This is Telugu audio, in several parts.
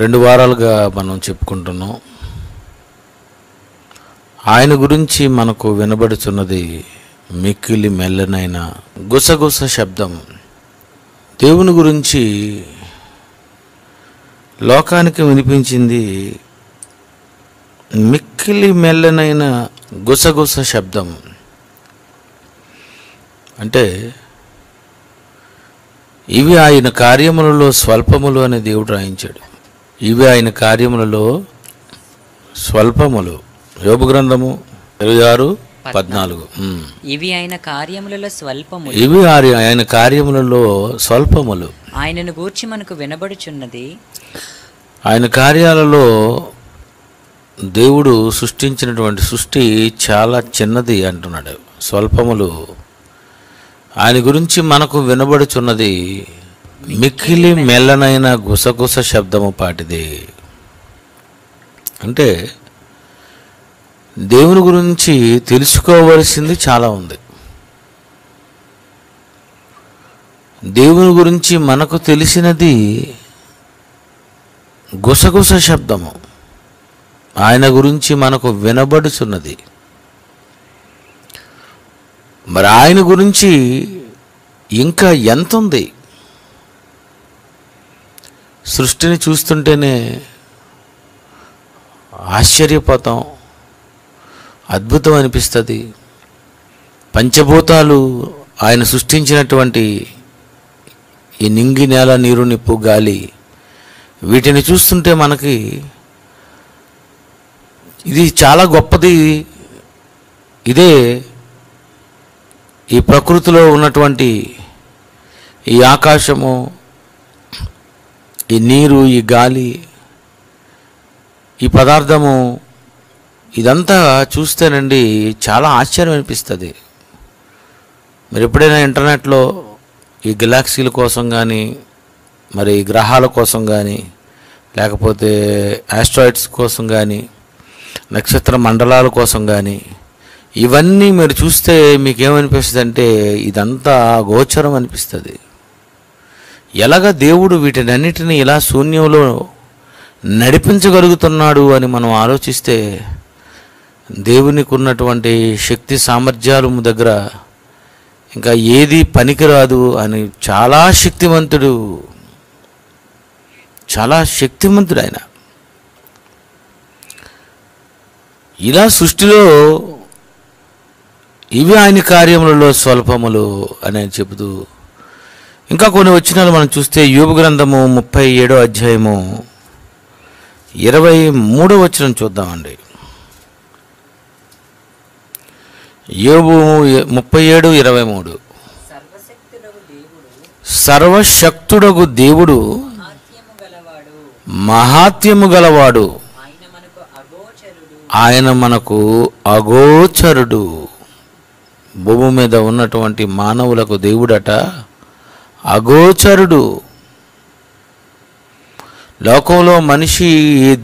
2 వారాలుగా మనం చెప్పుకుంటున్నాం. ఆయన గురించి మనకు వినబడుచున్నది మిక్కిలి మెల్లనైన గుసగుస శబ్దం. దేవుని గురించి లోకానికి వినిపించింది మిక్కిలి మెల్లనైన గుసగుస శబ్దం. అంటే ఇవి ఆయన కార్యములలో స్వల్పములు అని దేవుడు రాయించాడు. ఇవి ఆయన కార్యములలో స్వల్పములు. యోబు గ్రంథము 26:14. ఇవి ఆయన కార్యములలో స్వల్పములు. ఇవి ఆయన కార్యములలో స్వల్పములు. ఆయనను గూర్చి మనకు వినబడుచున్నది. ఆయన కార్యాలలో దేవుడు సృష్టించినటువంటి సృష్టి చాలా చిన్నది అంటున్నాడు. స్వల్పములు. ఆయన గురించి మనకు వినబడుచున్నది మిక్కిలి మెల్లనైన గుసగుస శబ్దము పాటిది. అంటే దేవుని గురించి తెలుసుకోవలసింది చాలా ఉంది. దేవుని గురించి మనకు తెలిసినది గుసగుస శబ్దము. ఆయన గురించి మనకు వినబడుచున్నది. మరి ఆయన గురించి ఇంకా ఎంత ఉంది? సృష్టిని చూస్తుంటేనే ఆశ్చర్యపోతాం, అద్భుతం అనిపిస్తుంది. పంచభూతాలు ఆయన సృష్టించినటువంటి ఈ నింగి, నేల, నీరు, నిప్పు, గాలి, వీటిని చూస్తుంటే మనకి ఇది చాలా గొప్పది. ఇదే ఈ ప్రకృతిలో ఉన్నటువంటి ఈ ఆకాశము, ఈ నీరు, ఈ గాలి, ఈ పదార్థము, ఇదంతా చూస్తేనండి చాలా ఆశ్చర్యం అనిపిస్తుంది. మీరు ఎప్పుడైనా ఇంటర్నెట్లో ఈ గెలాక్సీల కోసం కానీ, మరి గ్రహాల కోసం కానీ, లేకపోతే ఆస్ట్రాయిడ్స్ కోసం కానీ, నక్షత్ర మండలాల కోసం కానీ, ఇవన్నీ మీరు చూస్తే మీకేమనిపిస్తుంది అంటే ఇదంతా గోచరం అనిపిస్తుంది. ఎలాగ దేవుడు వీటినన్నిటినీ ఇలా శూన్యంలో నడిపించగలుగుతున్నాడు అని మనం ఆలోచిస్తే దేవునికి ఉన్నటువంటి శక్తి సామర్థ్యాలు దగ్గర ఇంకా ఏది పనికిరాదు అని. చాలా శక్తిమంతుడు, చాలా శక్తిమంతుడు ఆయన. ఇలా సృష్టిలో ఇవి ఆయన కార్యములలో స్వల్పములు అని చెబుతూ ఇంకా కొన్ని వచనాలు మనం చూస్తే యోబు గ్రంథము 37వ అధ్యాయము 23వ వచనం చూద్దామండి. యోబు 37:23. సర్వశక్తుడగు దేవుడు మహాత్యము గలవాడు, ఆయన మనకు అగోచరుడు. భూమి మీద ఉన్నటువంటి మానవులకు దేవుడట అగోచరుడు. లోకంలో మనిషి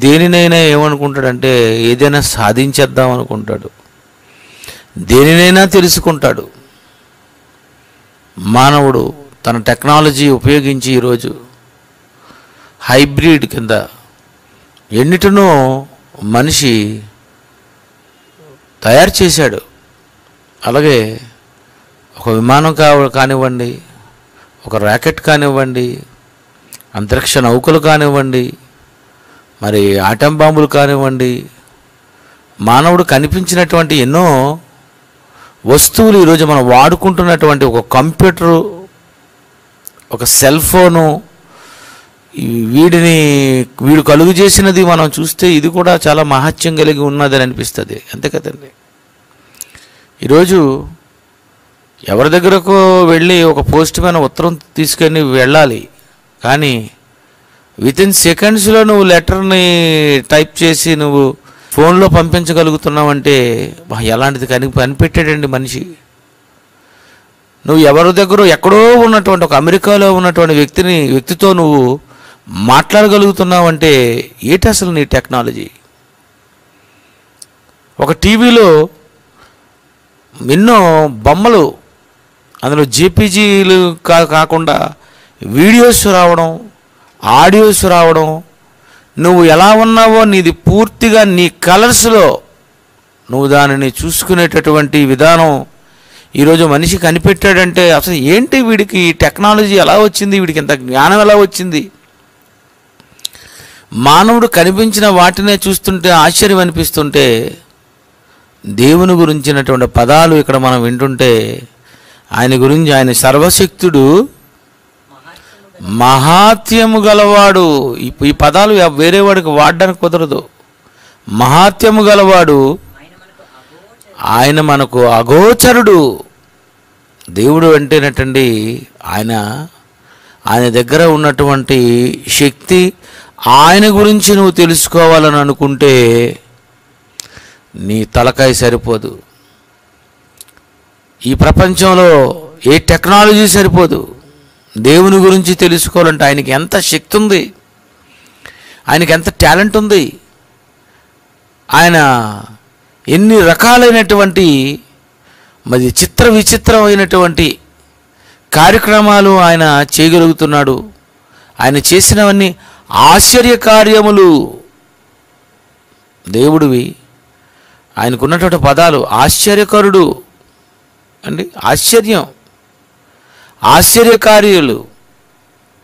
దేనినైనా ఏమనుకుంటాడంటే ఏదైనా సాధించేద్దాం అనుకుంటాడు, దేనినైనా తెలుసుకుంటాడు. మానవుడు తన టెక్నాలజీ ఉపయోగించి ఈరోజు హైబ్రిడ్ కింద ఎన్నిటినో మనిషి తయారు చేశాడు. అలాగే ఒక విమానం కానివ్వండి, ఒక రాకెట్ కానివ్వండి, అంతరిక్ష నౌకలు కానివ్వండి, మరి ఆటం బాంబులు కానివ్వండి, మానవుడు కనిపించినటువంటి ఎన్నో వస్తువులు ఈరోజు మనం వాడుకుంటున్నటువంటి ఒక కంప్యూటరు, ఒక సెల్ ఫోను, వీడు కలుగు చేసినది మనం చూస్తే ఇది కూడా చాలా మహత్యం కలిగి ఉన్నదని అనిపిస్తుంది. అంతే కదండి. ఈరోజు ఎవరి దగ్గరకు వెళ్ళి ఒక పోస్ట్ మ్యాన్ ఉత్తరం తీసుకొని వెళ్ళాలి, కానీ వితిన్ సెకండ్స్లో నువ్వు లెటర్ని టైప్ చేసి నువ్వు ఫోన్లో పంపించగలుగుతున్నావంటే ఎలాంటిది కనిపెట్టాడండి మనిషి. నువ్వు ఎవరి దగ్గర ఎక్కడో ఉన్నటువంటి ఒక అమెరికాలో ఉన్నటువంటి వ్యక్తితో నువ్వు మాట్లాడగలుగుతున్నావంటే ఏంటి అసలు నీ టెక్నాలజీ? ఒక టీవీలో ఎన్నో బొమ్మలు, అందులో జేపీజీలు కాకుండా వీడియోస్ రావడం, ఆడియోస్ రావడం, నువ్వు ఎలా ఉన్నావో నీది పూర్తిగా నీ కలర్స్లో నువ్వు దానిని చూసుకునేటటువంటి విధానం ఈరోజు మనిషి కనిపెట్టాడంటే అసలు ఏంటి వీడికి ఈ టెక్నాలజీ ఎలా వచ్చింది, వీడికి ఇంత జ్ఞానం ఎలా వచ్చింది? మానవుడు కనిపించిన వాటినే చూస్తుంటే ఆశ్చర్యం అనిపిస్తుంటే దేవుని గురించినటువంటి పదాలు ఇక్కడ మనం వింటుంటే ఆయన గురించి, ఆయన సర్వశక్తుడు, మహాత్యము గలవాడు. ఈ పదాలు వేరే వాడికి వాడడానికి కుదరదు. మహాత్యము గలవాడు, ఆయన మనకు అగోచరుడు. దేవుడు అంటేనటండి ఆయన దగ్గర ఉన్నటువంటి శక్తి, ఆయన గురించి నువ్వు తెలుసుకోవాలని అనుకుంటే నీ తలకాయ సరిపోదు. ఈ ప్రపంచంలో ఏ టెక్నాలజీ సరిపోదు. దేవుని గురించి తెలుసుకోవాలంటే ఆయనకి ఎంత శక్తి ఉంది, ఆయనకి ఎంత టాలెంట్ ఉంది, ఆయన ఎన్ని రకాలైనటువంటి మరి చిత్ర విచిత్రమైనటువంటి కార్యక్రమాలు ఆయన చేయగలుగుతున్నాడు. ఆయన చేసినవన్నీ ఆశ్చర్య కార్యములు. దేవుడివి ఆయనకున్నటువంటి పదాలు ఆశ్చర్యకరుడు అండి, ఆశ్చర్యం, ఆశ్చర్యకార్యులు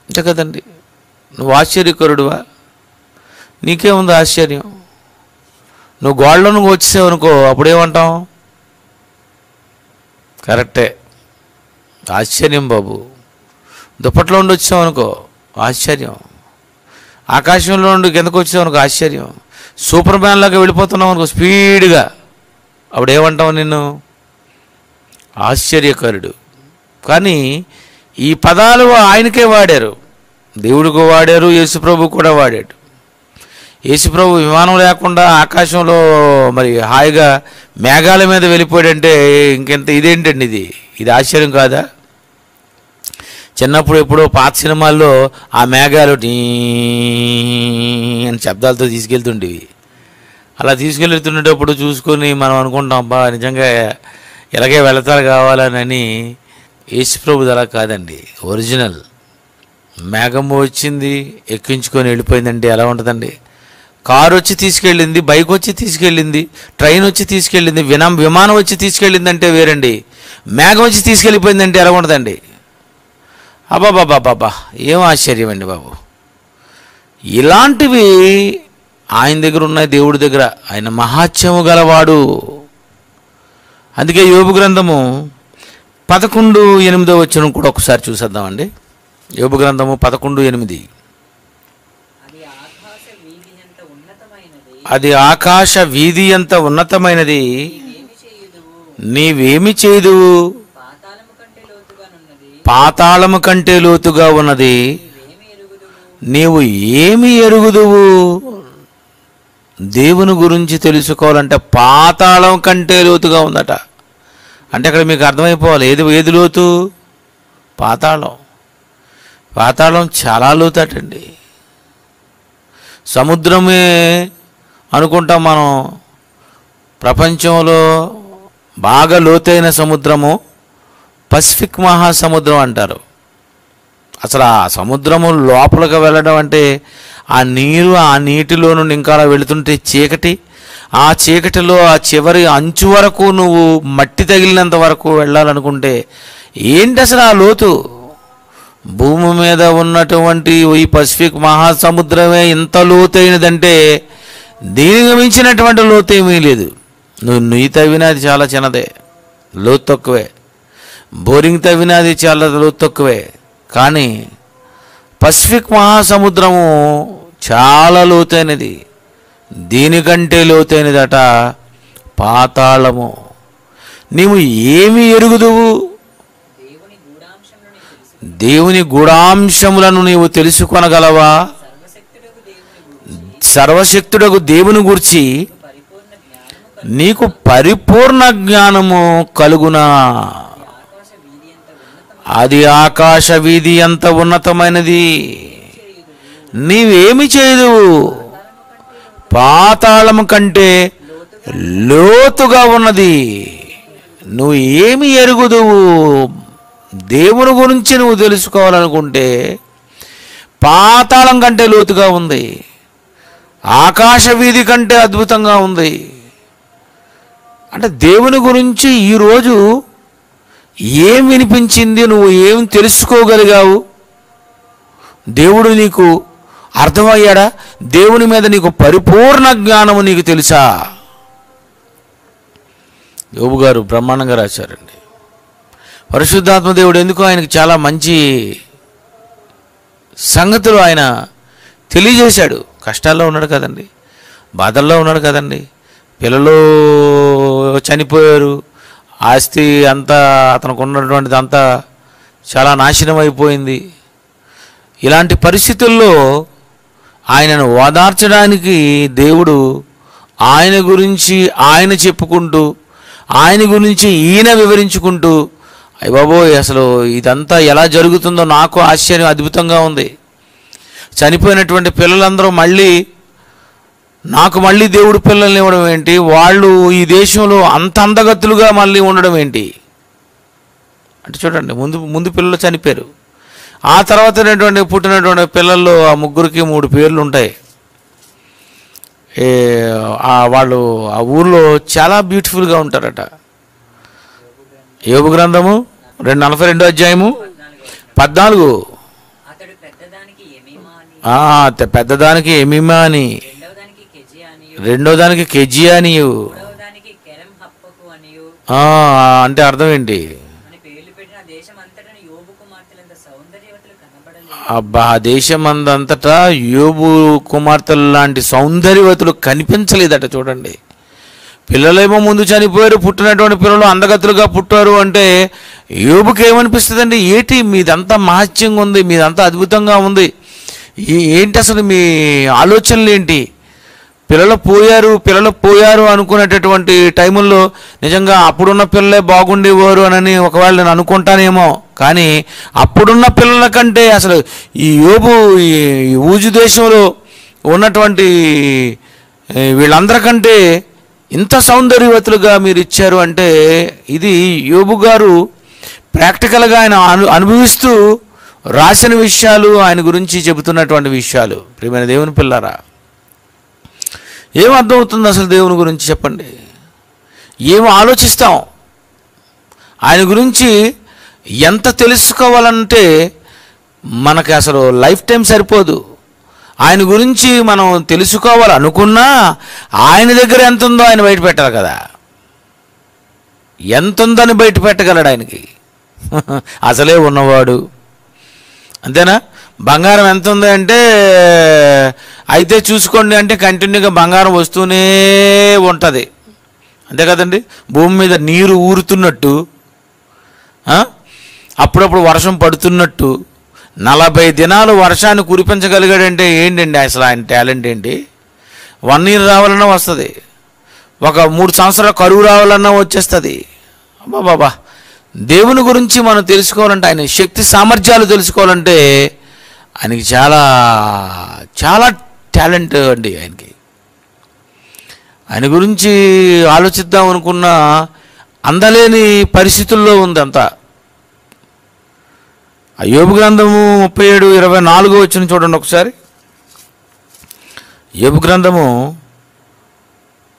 అంతే కదండి. నువ్వు ఆశ్చర్యకరుడువా? నీకేముంది ఆశ్చర్యం? నువ్వు గోడలో నువ్వు వచ్చేసావు అనుకో, అప్పుడేమంటాం? కరెక్టే, ఆశ్చర్యం బాబు. దుప్పట్లో ఉండి వచ్చావు అనుకో, ఆశ్చర్యం. ఆకాశంలో నుండి కిందకు వచ్చావు అనుకో, ఆశ్చర్యం. సూపర్ మ్యాన్ లాగా వెళ్ళిపోతున్నావు అనుకో స్పీడ్గా, అప్పుడేమంటావు నిన్ను? ఆశ్చర్యకరుడు. కానీ ఈ పదాలు ఆయనకే వాడారు, దేవుడికి వాడారు, యేసుప్రభు కూడా వాడాడు. యేసుప్రభు విమానం లేకుండా ఆకాశంలో మరి హాయిగా మేఘాల మీద వెళ్ళిపోయాడంటే ఇంకెంత ఇదేంటండి, ఇది ఆశ్చర్యం కాదా? చిన్నప్పుడు ఎప్పుడో పాత సినిమాల్లో ఆ మేఘాలు టీ అని శబ్దాలతో తీసుకెళ్తుండేవి. అలా తీసుకెళ్తుండేటప్పుడు చూసుకొని మనం అనుకుంటాం, అబ్బా నిజంగా ఇలాగే వెళతారు కావాలని. యేసుప్రభుది అలా కాదండి, ఒరిజినల్. మేఘం వచ్చింది ఎక్కించుకొని వెళ్ళిపోయిందంటే ఎలా ఉంటుందండి? కారు వచ్చి తీసుకెళ్ళింది, బైక్ వచ్చి తీసుకెళ్ళింది, ట్రైన్ వచ్చి తీసుకెళ్ళింది, విమానం వచ్చి తీసుకెళ్ళింది అంటే వేరండి. మేఘం వచ్చి తీసుకెళ్ళిపోయిందంటే ఎలా ఉంటుందండి? అబ్బాబాబాబా, ఏం ఆశ్చర్యం అండి బాబు. ఇలాంటివి ఆయన దగ్గర ఉన్నాయి, దేవుడి దగ్గర. ఆయన మహాత్యము గలవాడు. అందుకే యోబు గ్రంథము 11:8 కూడా ఒకసారి చూసేద్దామండి. యోబు గ్రంథము 11:8. అది ఆకాశ వీధి ఎంత ఉన్నతమైనది, నీవేమి చేయుదువు? పాతాళము కంటే లోతుగా ఉన్నది, నీవు ఏమి ఎరుగుదువు? దేవుని గురించి తెలుసుకోవాలంటే పాతాళం కంటే లోతుగా ఉందట. అంటే అక్కడ మీకు అర్థమైపోవాలి, ఏది లోతు? పాతాళం. పాతాళం చాలా లోతటండి. సముద్రమే అనుకుంటాం మనం. ప్రపంచంలో బాగా లోతైన సముద్రము పసిఫిక్ మహాసముద్రం అంటారు. అసలు ఆ సముద్రము లోపలికి వెళ్ళడం అంటే ఆ నీటిలో నుండి ఇంకా వెళుతుంటే చీకటి, ఆ చీకటిలో ఆ చివరి అంచు వరకు నువ్వు మట్టి తగిలినంత వరకు వెళ్ళాలనుకుంటే ఏంటి అసలు ఆ లోతు? భూమి మీద ఉన్నటువంటి ఈ పసిఫిక్ మహాసముద్రమే ఇంత లోతైనదంటే దీనికి మించినటువంటి లోతు ఏమీ లేదు. నువ్వు తవ్వినా అది చాలా చిన్నదే, లోతు తక్కువే. బోరింగ్ తవ్వినా అది చాలా లోతు తక్కువే. కానీ పసిఫిక్ మహాసముద్రము చాలా లోతైనది. దీనికంటే లోతైనదట పాతాళము. నీవు ఏమి ఎరుగుదువు? దేవుని గూఢాంశములను నీవు తెలుసుకొనగలవా? సర్వశక్తుడకు దేవుని గూర్చి నీకు పరిపూర్ణ జ్ఞానము కలుగునా? అది ఆకాశ వీధి ఎంత ఉన్నతమైనది, నీవేమి చేయదువు? పాతాళము కంటే లోతుగా ఉన్నది, నువ్వు ఏమి ఎరుగుదువు? దేవుని గురించి నువ్వు తెలుసుకోవాలనుకుంటే పాతాళం కంటే లోతుగా ఉంది. ఆకాశ వీధి కంటే అద్భుతంగా ఉంది. అంటే దేవుని గురించి ఈరోజు ఏం వినిపించింది, నువ్వు ఏం తెలుసుకోగలిగావు, దేవుడు నీకు అర్థమయ్యాడా, దేవుని మీద నీకు పరిపూర్ణ జ్ఞానము నీకు తెలుసా? యోబు గారు బ్రహ్మాండంగా రాశారండి. పరిశుద్ధాత్మ దేవుడు ఎందుకు ఆయనకి చాలా మంచి సంగతులు ఆయన తెలియజేశాడు. కష్టాల్లో ఉన్నాడు కదండి, బాధల్లో ఉన్నాడు కదండి, పిల్లలు చనిపోయారు, ఆస్తి అంతా అతనికి ఉన్నటువంటిది అంతా చాలా నాశనం అయిపోయింది. ఇలాంటి పరిస్థితుల్లో ఆయనను ఓదార్చడానికి దేవుడు ఆయన గురించి ఆయన చెప్పుకుంటూ, ఆయన గురించి ఈయన వివరించుకుంటూ, అయ్య బాబోయ్ అసలు ఇదంతా ఎలా జరుగుతుందో నాకు ఆశ్చర్యం, అద్భుతంగా ఉంది. చనిపోయినటువంటి పిల్లలందరూ నాకు మళ్ళీ దేవుడు పిల్లల్ని ఇవ్వడం ఏంటి, వాళ్ళు ఈ దేశంలో అంత అందగత్తులుగా మళ్ళీ ఉండడం ఏంటి అంటే చూడండి, ముందు పిల్లలు చనిపోయారు, ఆ తర్వాత పుట్టినటువంటి పిల్లల్లో ఆ ముగ్గురికి 3 పేర్లు ఉంటాయి. వాళ్ళు ఆ ఊర్లో చాలా బ్యూటిఫుల్గా ఉంటారట. యోబు గ్రంథము 42 అధ్యాయము 14. పెద్దదానికి ఎమీమా అని, రెండో దానికి కెజియా అనియు. అంటే అర్థం ఏంటి? అబ్బా, దేశమందంతటా యోబు కుమార్తెలు లాంటి సౌందర్యవతులు కనిపించలేదట. చూడండి, పిల్లలేమో ముందు చనిపోయారు, పుట్టినటువంటి పిల్లలు అందగతులుగా పుట్టారు అంటే యోబుకి ఏమనిపిస్తుందండి? ఏంటి మీదంతా మహత్యంగా ఉంది, మీదంతా అద్భుతంగా ఉంది, ఏంటి అసలు మీ ఆలోచనలు ఏంటి? పిల్లలు పోయారు అనుకునేటటువంటి టైముల్లో నిజంగా అప్పుడున్న పిల్లలే బాగుండేవారు అని ఒకవేళ నేను అనుకుంటానేమో, కానీ అప్పుడున్న పిల్లల కంటే అసలు ఈ యోబు ఈ ఊజు దేశంలో ఉన్నటువంటి వీళ్ళందరికంటే ఇంత సౌందర్యవతులుగా మీరు ఇచ్చారు అంటే ఇది యోబు గారు ప్రాక్టికల్గా ఆయన అనుభవిస్తూ రాసిన విషయాలు, ఆయన గురించి చెబుతున్నటువంటి విషయాలు. ప్రియమైన దేవుని పిల్లారా, ఏం అర్థమవుతుంది అసలు దేవుని గురించి చెప్పండి? ఏం ఆలోచిస్తాం? ఆయన గురించి ఎంత తెలుసుకోవాలంటే మనకి అసలు లైఫ్ టైం సరిపోదు. ఆయన గురించి మనం తెలుసుకోవాలనుకున్నా ఆయన దగ్గర ఎంత ఉందో ఆయన బయట పెట్టాలి కదా. ఎంత ఉందని బయట పెట్టగలడు ఆయనకి? అసలే ఉన్నవాడు, అంతేనా? బంగారం ఎంత ఉంది అంటే అయితే చూసుకోండి అంటే కంటిన్యూగా బంగారం వస్తూనే ఉంటుంది, అంతే కదండి? భూమి మీద నీరు ఊరుతున్నట్టు, అప్పుడప్పుడు వర్షం పడుతున్నట్టు 40 దినాలు వర్షాన్ని కురిపించగలిగాడంటే ఏంటండి అసలు ఆయన టాలెంట్ ఏంటి? 1 year రావాలన్నా వస్తుంది, ఒక 3 సంవత్సరాలు కరువు రావాలన్నా వచ్చేస్తుంది. బాబా, దేవుని గురించి మనం తెలుసుకోవాలంటే, ఆయన శక్తి సామర్థ్యాలు తెలుసుకోవాలంటే ఆయనకి చాలా చాలా టాలెంట్ అండి. ఆయన గురించి ఆలోచిద్దాం అనుకున్న అందలేని పరిస్థితుల్లో ఉంది అంతా. యోబు గ్రంథము 37:24 వచ్చిన చూడండి ఒకసారి. యోబు గ్రంథము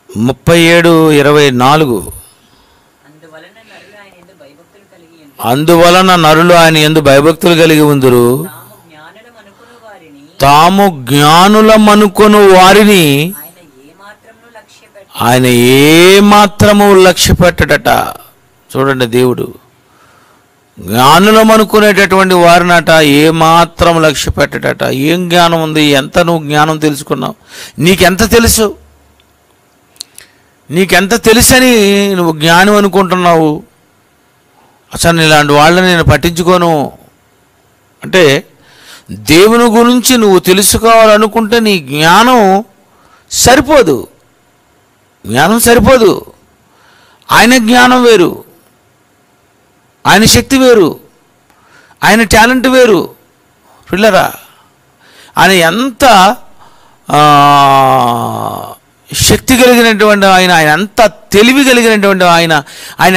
37:24. అందువలన నరులు ఆయన యందు భయభక్తులు కలిగి ఉందురు, తాము జ్ఞానులమనుకొను వారిని ఆయన ఏమాత్రము లక్ష్య పెట్టడట. చూడండి, దేవుడు జ్ఞానులం అనుకునేటటువంటి వారినట ఏమాత్రం లక్ష్య పెట్టడట. ఏం జ్ఞానం ఉంది? ఎంత నువ్వు జ్ఞానం తెలుసుకున్నావు? నీకెంత తెలుసు? నీకెంత తెలుసని నువ్వు జ్ఞానం అనుకుంటున్నావు? అసలు ఇలాంటి వాళ్ళని నేను పట్టించుకోను అంటే, దేవుని గురించి నువ్వు తెలుసుకోవాలనుకుంటే నీ జ్ఞానం సరిపోదు. ఆయన జ్ఞానం వేరు, ఆయన శక్తి వేరు, ఆయన టాలెంట్ వేరు. పిల్లరా, ఆయన ఎంత శక్తి కలిగినటువంటి ఆయన ఎంత తెలివి కలిగినటువంటి ఆయన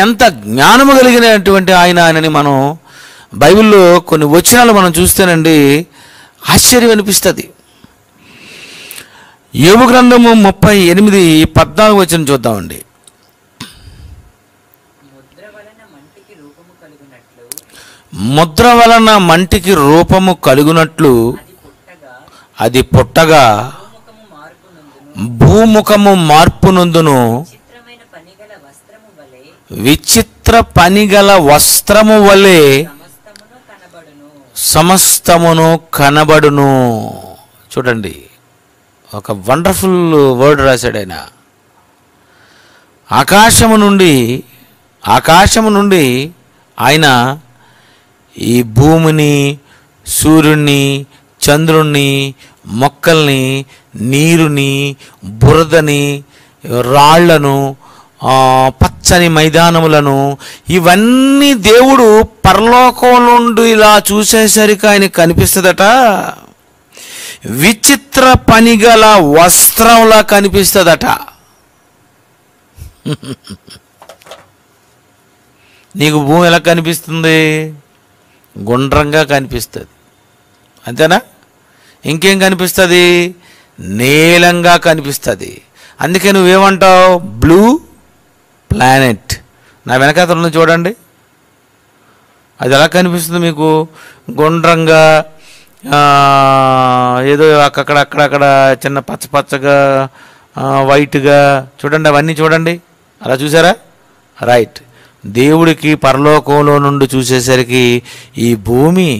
ఎంత జ్ఞానము కలిగినటువంటి ఆయనని మనం బైబిల్లో కొన్ని వచనాలు మనం చూస్తేనండి ఆశ్చర్యం అనిపిస్తుంది. యోబు గ్రంథము 38:14 వచనం చూద్దామండి. ముద్ర వలన మంటికి రూపము కలుగునట్లు ముద్ర వలన మంటికి రూపము కలుగునట్లు అది పుట్టగా అది పుట్టగా భూముఖము మార్పునందును భూముఖము మార్పునందును చిత్రమైన పనిగల వస్త్రము వలె విచిత్ర పనిగల వస్త్రము వలె సమస్తమును కనబడును. సమస్తమును కనబడును. చూడండి, ఒక వండర్ఫుల్ వర్డ్ రాశాడు ఆయన. ఆకాశము నుండి ఆయన ఈ భూమిని, సూర్యుని, చంద్రుణ్ణి, మొక్కల్ని, నీరుని, బురదని, రాళ్లను, పచ్చని మైదానములను ఇవన్నీ దేవుడు పరలోకం నుండి ఇలా చూసేసరికి ఆయన కనిపిస్తుందట. విచిత్ర పనిగల వస్త్రంలా కనిపిస్తుందట. నీకు భూమి ఎలా కనిపిస్తుంది? గుండ్రంగా కనిపిస్తుంది, అంతేనా? ఇంకేం కనిపిస్తుంది? నీలంగా కనిపిస్తుంది. అందుకే నువ్వేమంటావు? Blue planet. నా వెనకాతలను చూడండి, అది ఎలా కనిపిస్తుంది మీకు? గుండ్రంగా, ఏదో అక్కడక్కడ చిన్న పచ్చగా, వైట్గా. చూడండి, అవన్నీ చూడండి, అలా చూసారా? రైట్. దేవుడికి పరలోకంలో నుండి చూసేసరికి ఈ భూమి,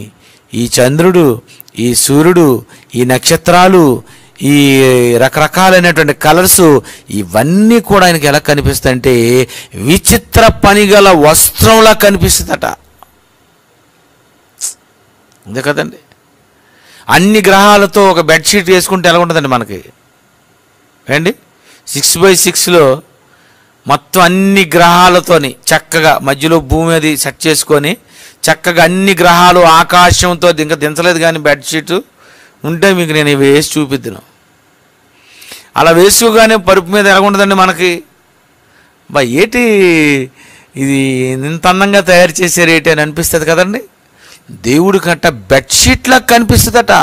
ఈ చంద్రుడు, ఈ సూర్యుడు, ఈ నక్షత్రాలు, ఈ రకరకాలైనటువంటి కలర్స్ ఇవన్నీ కూడా ఆయనకి ఎలా కనిపిస్తాయంటే విచిత్ర పనిగల వస్త్రంలా కనిపిస్తుందట. అంతే కదండి. అన్ని గ్రహాలతో ఒక బెడ్షీట్ వేసుకుంటే ఎలా ఉంటుందండి మనకి? ఏండి, 6x6లో మొత్తం అన్ని గ్రహాలతోని చక్కగా మధ్యలో భూమి అది సెట్ చేసుకొని చక్కగా అన్ని గ్రహాలు ఆకాశంతో ఇంకా దించలేదు కానీ బెడ్షీట్ ఉంటే మీకు నేను ఇవి వేసి చూపిద్దును. అలా వేసుకోగానే పరుపు మీద ఎలా ఉంటుందండి మనకి? ఏటి ఇది ఇంత అందంగా తయారు చేశారు ఏంటి అని అనిపిస్తుంది కదండి. దేవుడి కంట బెడ్షీట్లా కనిపిస్తుందట.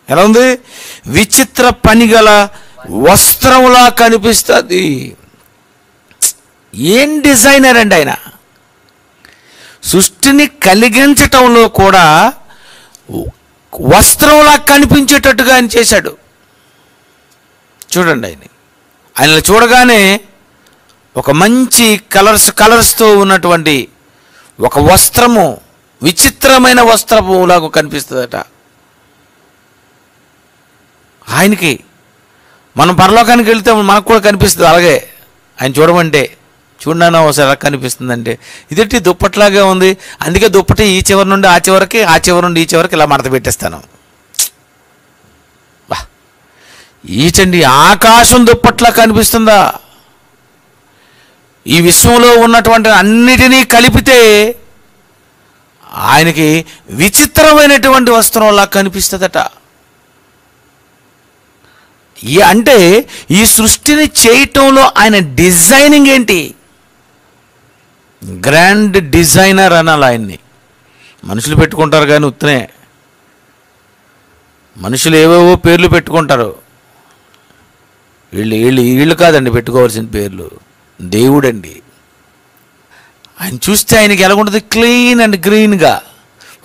ఎలా ఉంది? విచిత్ర పనిగల వస్త్రంలా కనిపిస్తుంది. ఏం డిజైనర్ అండి ఆయన! సృష్టిని కలిగించటంలో కూడా వస్త్రంలా కనిపించేటట్టుగా ఆయన చేశాడు. చూడండి, ఆయన చూడగానే ఒక మంచి కలర్స్తో ఉన్నటువంటి ఒక వస్త్రము, విచిత్రమైన వస్త్రము లాగా కనిపిస్తుందట ఆయనకి. మనం పరలోకానికి వెళ్తే మనకు కూడా కనిపిస్తుంది అలాగే. ఆయన చూడమంటే చూడనా ఒకసారి ఎలా కనిపిస్తుందంటే ఇదేంటి దుప్పట్లాగే ఉంది. అందుకే దుప్పటి ఈ చివరి నుండి ఆ చివరికి, ఆ చివరి నుండి ఈ చివరికి ఇలా మడత పెట్టేస్తాను. ఈచండి, ఆకాశం దుప్పట్లా కనిపిస్తుందా? ఈ విశ్వంలో ఉన్నటువంటి అన్నిటినీ కలిపితే ఆయనకి విచిత్రమైనటువంటి వస్త్రంలా కనిపిస్తుందట. అంటే ఈ సృష్టిని చేయటంలో ఆయన డిజైనింగ్ ఏంటి? గ్రాండ్ డిజైనర్ అనాలి ఆయన్ని. మనుషులు పెట్టుకుంటారు కానీ ఉత్తనే మనుషులు ఏవేవో పేర్లు పెట్టుకుంటారు. వీళ్ళు కాదండి పెట్టుకోవాల్సిన పేర్లు, దేవుడండి. ఆయన చూస్తే ఆయనకి ఎలా ఉంటుంది? క్లీన్ అండ్ గ్రీన్గా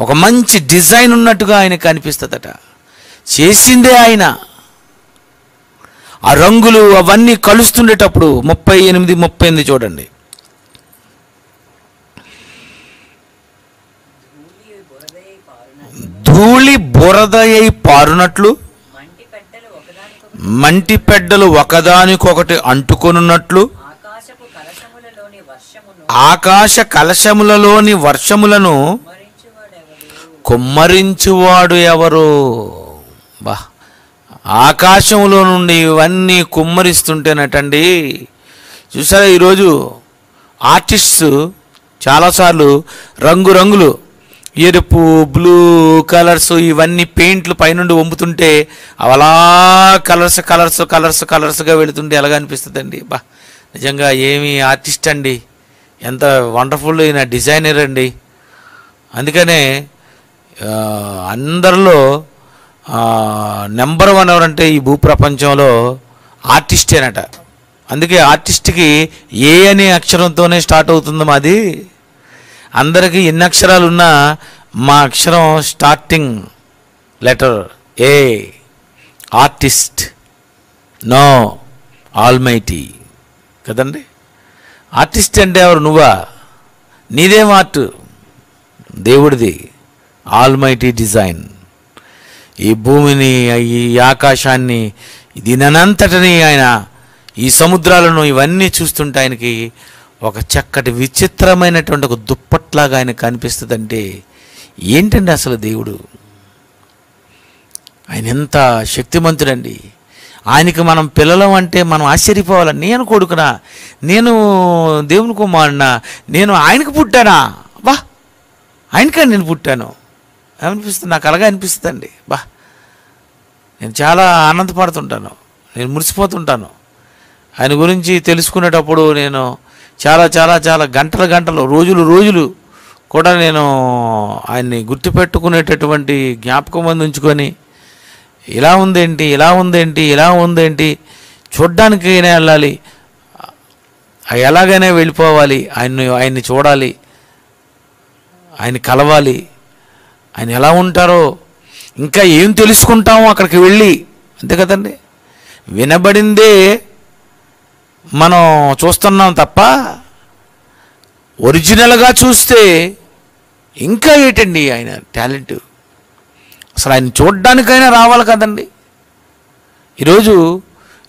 ఒక మంచి డిజైన్ ఉన్నట్టుగా ఆయనకు కనిపిస్తుందట. చేసిందే ఆయన. ఆ రంగులు అవన్నీ కలుస్తుండేటప్పుడు 38:38 చూడండి. ధూళి బురదయై పారునట్లు, మంటి పెడ్డలు ఒకదానికొకటి అంటుకొనున్నట్లు, ఆకాశ కలశములలోని వర్షములను కుమ్మరించువాడు ఎవరు? ఆకాశంలో నుండి ఇవన్నీ కుమ్మరిస్తుంటేనటండి. చూసారా, ఈరోజు ఆర్టిస్ట్స్ చాలాసార్లు రంగురంగులు ఎరుపు, బ్లూ కలర్స్ ఇవన్నీ పెయింట్లు పైనుండి వంపుతుంటే అవలా కలర్స్గా వెళుతుంటే ఎలాగ అనిపిస్తుందండి. నిజంగా ఏమి ఆర్టిస్ట్ అండి, ఎంత వండర్ఫుల్ అయిన డిజైనర్ అండి. అందుకనే అందరిలో నెంబర్ వన్ ఎవరంటే ఈ భూప్రపంచంలో ఆర్టిస్టేనట. అందుకే ఆర్టిస్ట్కి ఏ అనే అక్షరంతోనే స్టార్ట్ అవుతుంది మాది. అందరికీ ఎన్ని అక్షరాలు ఉన్నా మా అక్షరం starting letter A. Artist, no almighty కదండి. ఆర్టిస్ట్ అంటే ఎవరు? నువ్వా? నీదేం ఆర్ట్? దేవుడిది. Almighty design. ఈ భూమిని, ఈ ఆకాశాన్ని, దీనంతటిని ఆయన, ఈ సముద్రాలను, ఇవన్నీ చూస్తుంటే ఆయనకి ఒక చక్కటి విచిత్రమైనటువంటి ఒక దుప్పట్లాగా ఆయన కనిపిస్తుందంటే ఏంటండి అసలు దేవుడు? ఆయన ఎంత శక్తిమంతుడండి. ఆయనకి మనం పిల్లలం అంటే మనం ఆశ్చర్యపోవాలి. నేను కొడుకునా, నేను దేవుని కుమారునా, నేను ఆయనకు పుట్టానా, బా ఆయనకని నేను పుట్టాను అనిపిస్తుంది. నాకు అలాగే అనిపిస్తుందండి. బా నేను చాలా ఆనందపడుతుంటాను, నేను మురిసిపోతుంటాను. ఆయన గురించి తెలుసుకునేటప్పుడు నేను చాలా చాలా చాలా గంటలు రోజులు కూడా నేను ఆయన్ని గుర్తుపెట్టుకునేటటువంటి జ్ఞాపకం అందించుకొని ఇలా ఉందేంటి చూడ్డానికైనా వెళ్ళాలి, ఎలాగైనా వెళ్ళిపోవాలి, ఆయన్ని చూడాలి, ఆయన కలవాలి, ఆయన ఎలా ఉంటారో ఇంకా ఏం తెలుసుకుంటామో అక్కడికి వెళ్ళి. అంతే కదండి. వినబడిందే మనం చూస్తున్నాం తప్ప ఒరిజినల్గా చూస్తే ఇంకా ఏంటండి ఆయన టాలెంట్. అసలు ఆయన చూడ్డానికైనా రావాలి కదండి. ఈరోజు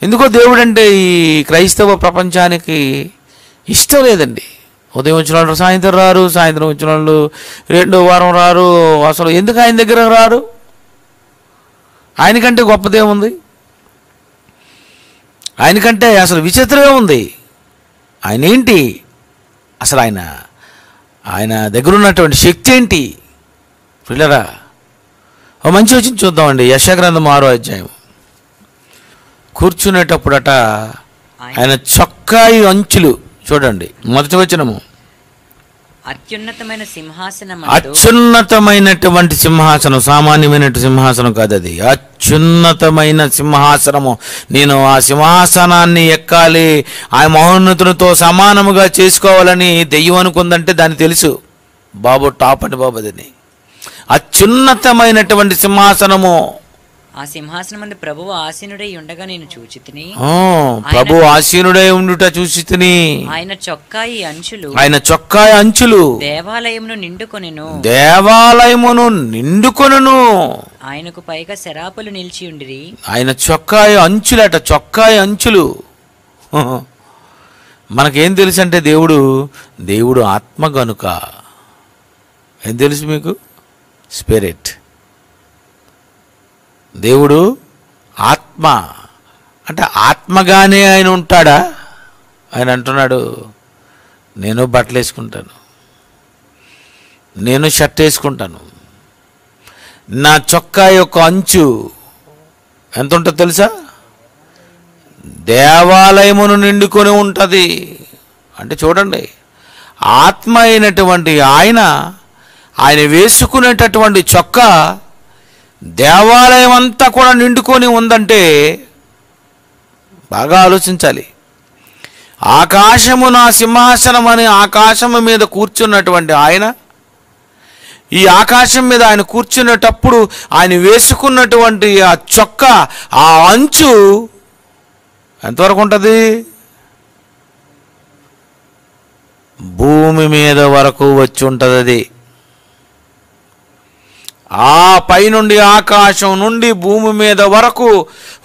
ఎందుకో దేవుడు అంటే ఈ క్రైస్తవ ప్రపంచానికి ఇష్టం లేదండి. ఉదయం వచ్చిన వాళ్ళు సాయంత్రం రారు, సాయంత్రం వచ్చిన వాళ్ళు రెండో వారం రారు. అసలు ఎందుకు ఆయన దగ్గరకు రారు? ఆయనకంటే గొప్పదేముంది? ఆయనకంటే అసలు విచిత్రమే ఉంది. ఆయన ఏంటి అసలు? ఆయన దగ్గర ఉన్నటువంటి శక్తి ఏంటి? పిల్లరా, ఓ మంచి వచ్చింది చూద్దామండి. యెషయా గ్రంథం 6వ అధ్యాయం. కూర్చునేటప్పుడట ఆయన చొక్కాయి అంచులు చూడండి, మొదటి వచనము. అత్యున్నతమైనటువంటి సింహాసనం, సామాన్యమైనటువంటి సింహాసనం కాదు, అది అత్యున్నతమైన సింహాసనము. నేను ఆ సింహాసనాన్ని ఎక్కాలి, ఆ మహోన్నతునితో సమానముగా చేసుకోవాలని దెయ్యం అనుకుందంటే దాన్ని తెలుసు. బాబు టాప్ అని బాబు అదని. అత్యున్నతమైనటువంటి సింహాసనము. ఆ సింహాసనమందు ప్రభువు ఆసీనుడై ఉండగా నేను చూచితిని. ప్రభువు ఆసీనుడై ఉండుట చూచితిని. ఆయన చొక్కాయి అంచులు దేవాలయమును నిండుకొనెను. ఆయనకు పైగా శరాపులు నిలిచి ఉండిరి. ఆయన చొక్కాయి అంచులట, చొక్కాయి అంచులు. మనకేం తెలుసు అంటే దేవుడు ఆత్మ గనుక. ఏం తెలుసు మీకు? స్పిరిట్. దేవుడు ఆత్మ అంటే ఆత్మగానే ఆయన ఉంటాడా? ఆయన అంటున్నాడు, నేను బట్టలు వేసుకుంటాను, నేను షర్ట్ వేసుకుంటాను, నా చొక్కా యొక్క అంచు ఎంత ఉంటుందో తెలుసా? దేవాలయమును నిండుకొని ఉంటుంది. అంటే చూడండి, ఆత్మ అయినటువంటి ఆయన వేసుకునేటటువంటి చొక్కా దేవాలయం అంతా కూడా నిండుకొని ఉందంటే బాగా ఆలోచించాలి. ఆకాశము నా సింహాసనం అని ఆకాశము మీద కూర్చున్నటువంటి ఆయన, ఈ ఆకాశం మీద ఆయన కూర్చునేటప్పుడు ఆయన వేసుకున్నటువంటి ఆ చొక్కా, ఆ అంచు ఎంతవరకు ఉంటుంది? భూమి మీద వరకు వచ్చి ఉంటుంది. అది ఆ పైనుండి, ఆకాశం నుండి భూమి మీద వరకు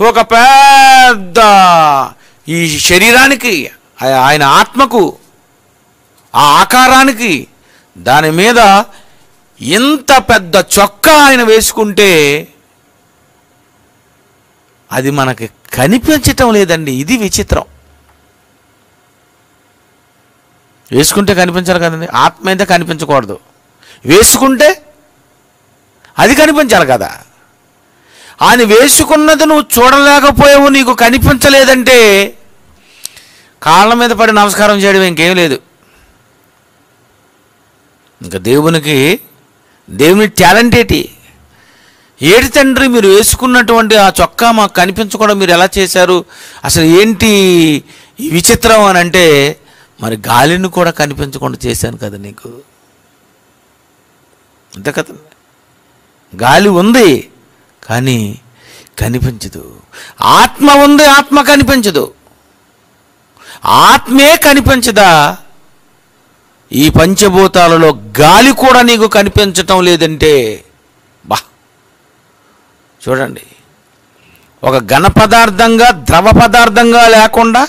ఒక పెద్ద ఈ శరీరానికి, ఆయన ఆత్మకు, ఆ ఆకారానికి, దాని మీద ఇంత పెద్ద చొక్కా ఆయన వేసుకుంటే అది మనకి కనిపించటం లేదండి. ఇది విచిత్రం. వేసుకుంటే కనిపించాలి కదండి. ఆత్మ అయితే కనిపించకూడదు, వేసుకుంటే అది కనిపించాలి కదా. ఆయన వేసుకున్నది నువ్వు చూడలేకపోయావు, నీకు కనిపించలేదంటే కాళ్ళ మీద పడి నమస్కారం చేయడం ఇంకేం లేదు. ఇంకా దేవుని టాలెంట్ ఏంటి? ఏడు తండ్రి, మీరు వేసుకున్నటువంటి ఆ చొక్కా మాకు కనిపించకుండా మీరు ఎలా చేశారు, అసలు ఏంటి ఈ విచిత్రం అని అంటే, మరి గాలిని కూడా కనిపించకుండా చేశాను కదా నీకు. అంతే కదా, గాలి ఉంది కానీ కనిపించదు. ఆత్మ ఉంది, ఆత్మ కనిపించదు. ఆత్మే కనిపించదా, ఈ పంచభూతాలలో గాలి కూడా నీకు కనిపించటం లేదంటే, బా చూడండి, ఒక ఘన పదార్థంగా ద్రవ పదార్థంగా లేకుండా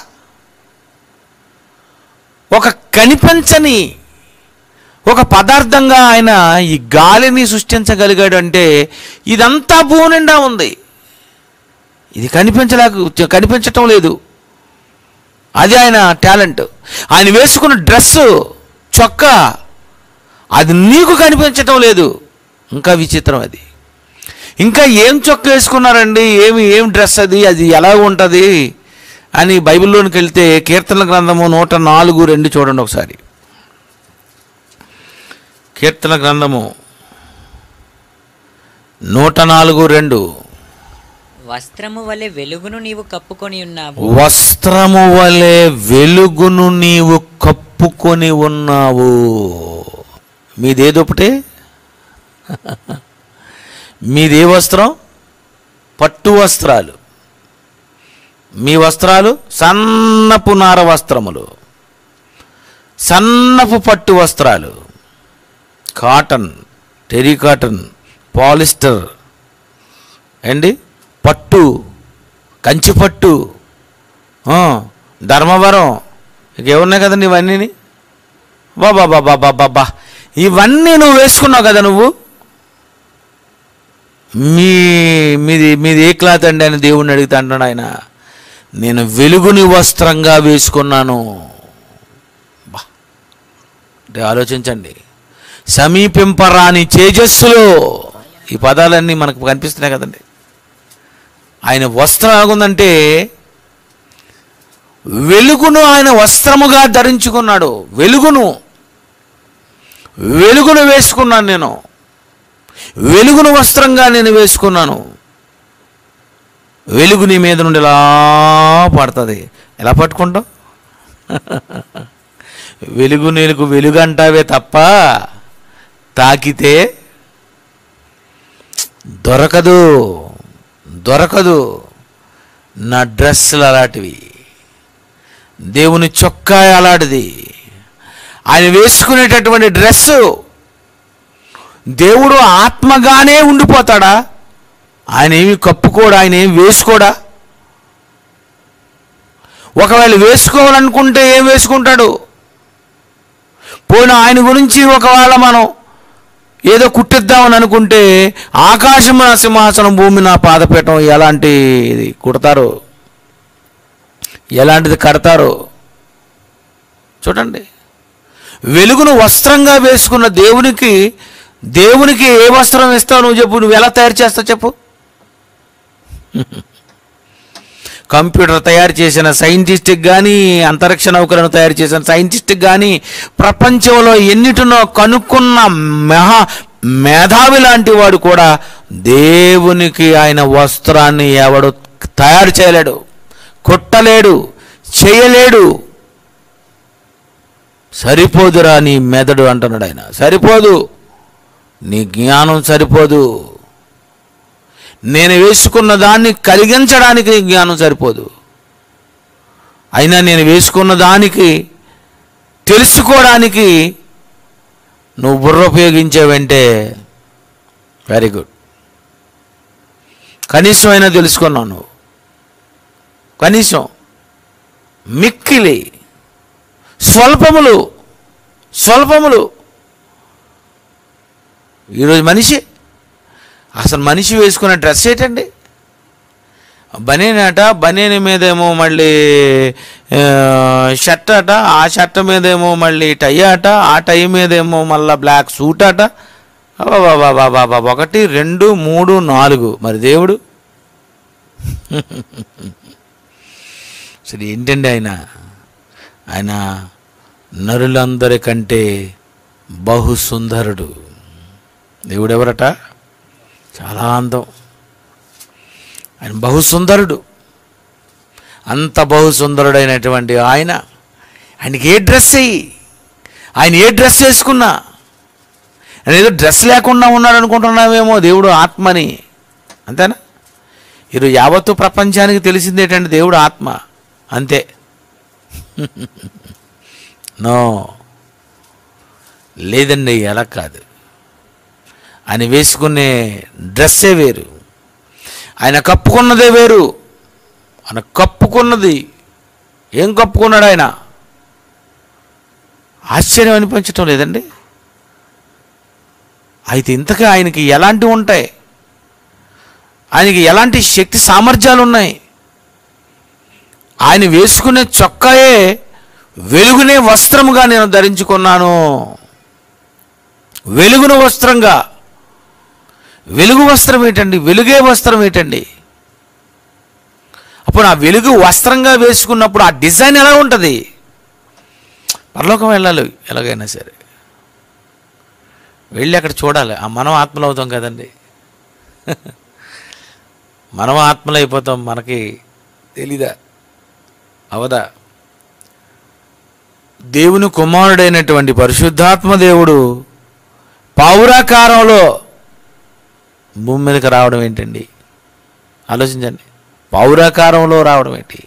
ఒక కనిపించని ఒక పదార్థంగా ఆయన ఈ గాలిని సృష్టించగలిగాడు అంటే, ఇదంతా భూమి నిండా ఉంది, ఇది కనిపించటం లేదు. అది ఆయన టాలెంట్. ఆయన వేసుకున్న డ్రెస్సు, చొక్కా, అది నీకు కనిపించటం లేదు. ఇంకా విచిత్రం అది. ఇంకా ఏం చొక్కా వేసుకున్నారండి, ఏం డ్రెస్ అది ఎలా ఉంటుంది అని బైబిల్లోనికి వెళ్తే కీర్తనల గ్రంథము 104:2 చూడండి ఒకసారి. కీర్తన గ్రంథము 104:2. వస్త్రము వలె వెలుగును నీవు కప్పుకొని ఉన్నావు. వస్త్రము వలె వెలుగును నీవు కప్పుకొని ఉన్నావు. మీదేదొకటే, మీదే వస్త్రం? పట్టు వస్త్రాలు. మీ వస్త్రాలు సన్నపు నార వస్త్రములు, సన్నపు పట్టు వస్త్రాలు, కాటన్, టెరికాటన్, పాలిస్టర్ అండి, పట్టు, కంచిపట్టు, ధర్మవరం, ఇంకేమున్నాయి కదండి ఇవన్నీ. బాబా ఇవన్నీ నువ్వు వేసుకున్నావు కదా. నువ్వు మీది ఏ క్లాత్ అండి అని దేవుణ్ణి అడుగుతా అంటున్నాడు ఆయన. నేను వెలుగుని వస్త్రంగా వేసుకున్నాను. బా అంటే ఆలోచించండి, సమీపింపరాని తేజస్సులో, ఈ పదాలన్నీ మనకు కనిపిస్తున్నాయి కదండి. ఆయన వస్త్రం ఎలాగుందంటే, వెలుగును ఆయన వస్త్రముగా ధరించుకున్నాడు. వెలుగును వేసుకున్నాను నేను, వెలుగును వస్త్రంగా నేను వేసుకున్నాను. వెలుగు నీ మీద నుండి ఎలా పడుతుంది. ఎలా పట్టుకుంటావు? వెలుగు నీకు వెలుగు అంటావే తప్ప తాకితే దొరకదు. నా డ్రెస్సులు అలాంటివి, దేవుని చొక్కా అలాంటిది. ఆయన వేసుకునేటటువంటి డ్రెస్సు, దేవుడు ఆత్మగానే ఉండిపోతాడా? ఆయన ఏమి కప్పుకోడా, ఆయన ఏమి వేసుకోడా? ఒకవేళ వేసుకోవాలనుకుంటే ఏం వేసుకుంటాడు? పోయిన ఆయన గురించి ఒకవేళ మనం ఏదో కుట్టిద్దామని అనుకుంటే, ఆకాశం నా సింహాసనం, భూమి నా పాదపీఠం, ఎలాంటిది కుడతారు, ఎలాంటిది కడతారు చూడండి. వెలుగును వస్త్రంగా వేసుకున్న దేవునికి ఏ వస్త్రం ఇస్తావు నువ్వు చెప్పు? నువ్వు ఎలా తయారు చేస్తావు చెప్పు? కంప్యూటర్ తయారు చేసిన సైంటిస్ట్కి కానీ, అంతరిక్ష నౌకలను తయారు చేసిన సైంటిస్ట్కి కానీ, ప్రపంచంలో ఎన్నిటినో కనుక్కున్న మేధావి లాంటి వాడు కూడా దేవునికి ఆయన వస్త్రాన్ని ఎవడు తయారు చేయలేడు, కుట్టలేడు, చేయలేడు. సరిపోదురా నీ మెదడు అంటున్నాడు ఆయన. సరిపోదు, నీ జ్ఞానం సరిపోదు. నేను వేసుకున్న దాన్ని కలిగించడానికి నీ జ్ఞానం సరిపోదు. అయినా నేను వేసుకున్న దానికి తెలుసుకోవడానికి నువ్వు బుర్ర ఉపయోగించావంటే వెరీ గుడ్. కనీసం అయినా తెలుసుకున్నావు నువ్వు, కనీసం. మిక్కిలి స్వల్పములు. ఈరోజు అసలు మనిషి వేసుకున్న డ్రెస్ ఏంటండి? బనీన్ అట, బనీన్ మీదేమో మళ్ళీ షర్ట్ అట, ఆ షర్ట్ మీదేమో మళ్ళీ టై అట, ఆ టై మీదేమో మళ్ళీ బ్లాక్ సూట్ అట. బాబా 1 2 3 4. మరి దేవుడు అసలు ఏంటండి? ఆయన నరులందరికంటే బహు సుందరుడు. దేవుడెవరట? చాలా అందం. ఆయన బహుసుందరుడు. అంత బహుసుందరుడైనటువంటి ఆయనకి ఏ డ్రెస్ అయ్యి, ఆయన ఏ డ్రెస్ వేసుకున్నా, ఆయన ఏదో డ్రెస్ లేకుండా ఉన్నాడు అనుకుంటున్నావేమో, దేవుడు ఆత్మని. అంతేనా? ఈరోజు యావత్తు ప్రపంచానికి తెలిసింది ఏంటంటే దేవుడు ఆత్మ, అంతే. నో, లేదండి, అలా కాదు. ఆయన వేసుకునే డ్రెస్సే వేరు, ఆయన కప్పుకున్నదే వేరు. ఆయన కప్పుకున్నది ఏం కప్పుకున్నాడు ఆయన? ఆశ్చర్యం అనిపించటం లేదండి? అయితే ఇంతకీ ఆయనకి ఎలాంటివి ఉంటాయి? ఆయనకి ఎలాంటి శక్తి సామర్థ్యాలు ఉన్నాయి? ఆయన వేసుకునే చొక్కాయే వెలుగునే వస్త్రముగా నేను ధరించుకున్నాను. వెలుగును వస్త్రంగా. వెలుగు వస్త్రం ఏంటండి? వెలుగే వస్త్రం ఏంటండి? అప్పుడు ఆ వెలుగు వస్త్రంగా వేసుకున్నప్పుడు ఆ డిజైన్ ఎలా ఉంటుంది? పరలోకం వెళ్ళాలి ఎలాగైనా సరే, వెళ్ళి అక్కడ చూడాలి. మనం ఆత్మలు అవుతాం కదండి. మనం ఆత్మలు అయిపోతాం, మనకి తెలీదా? అవదా? దేవుని కుమారుడైనటువంటి పరిశుద్ధాత్మ దేవుడు పావురాకారంలో భూమి మీదకి రావడం ఏంటండి? ఆలోచించండి. పావురాకారంలో రావడం ఏంటి?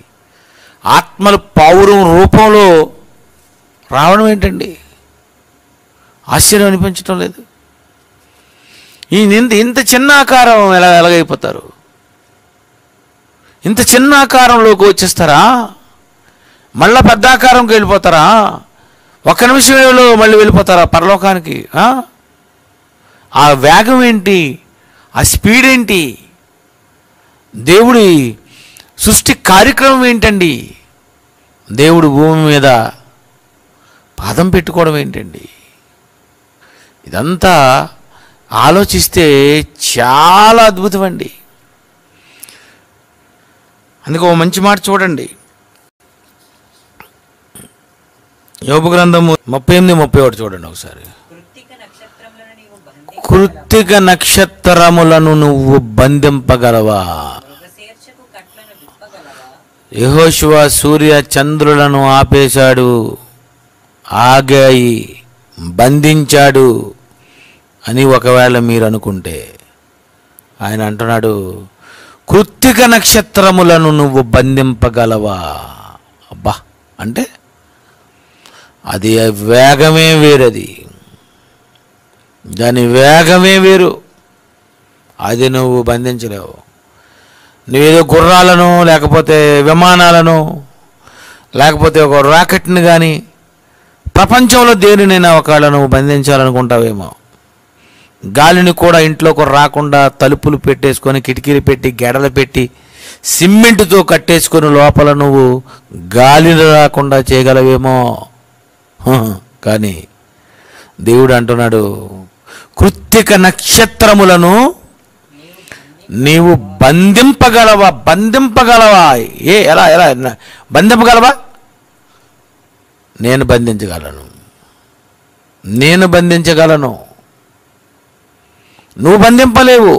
ఆత్మలు పావురం రూపంలో రావడం ఏంటండి? ఆశ్చర్యం అనిపించటం లేదు? ఇంత చిన్న ఆకారం ఎలాగైపోతారు? ఇంత చిన్న ఆకారంలోకి వచ్చేస్తారా? మళ్ళా పెద్ద ఆకారంకి వెళ్ళిపోతారా? ఒక్క నిమిషంలో మళ్ళీ వెళ్ళిపోతారా పరలోకానికి? ఆ వేగం ఏంటి? ఆ స్పీడ్ ఏంటి? దేవుడి సృష్టి కార్యక్రమం ఏంటండి? దేవుడు భూమి మీద పాదం పెట్టుకోవడం ఏంటండి? ఇదంతా ఆలోచిస్తే చాలా అద్భుతం అండి. అందుకే ఓ మంచి మాట చూడండి, యోబు గ్రంథము 38:31 చూడండి ఒకసారి. కృత్తిక నక్షత్రములను నువ్వు బంధింపగలవా? యెహోషువ సూర్య చంద్రులను ఆపేశాడు, ఆగాయి, బంధించాడు అని ఒకవేళ మీరు అనుకుంటే, ఆయన అంటున్నాడు కృత్తిక నక్షత్రములను నువ్వు బంధింపగలవా? అబ్బా, అంటే అది వేగమే వేరది, దాని వేగమే వేరు. అది నువ్వు బంధించలేవు. నువ్వేదో గుర్రాలను, లేకపోతే విమానాలను, లేకపోతే ఒక రాకెట్ని కానీ, ప్రపంచంలో దేనినైనా ఒకవేళ నువ్వు బంధించాలనుకుంటావేమో. గాలిని కూడా ఇంట్లోకి రాకుండా తలుపులు పెట్టేసుకొని, కిటికీలు పెట్టి, గెడలు పెట్టి, సిమెంట్తో కట్టేసుకొని లోపల నువ్వు గాలిని రాకుండా చేయగలవేమో. కానీ దేవుడు అంటున్నాడు కృత్తిక నక్షత్రములను నీవు బంధింపగలవా? బంధింపగలవా? ఎలా ఎలా బంధింపగలవా? నేను బంధించగలను, నేను బంధించగలను. నువ్వు బంధింపలేవు.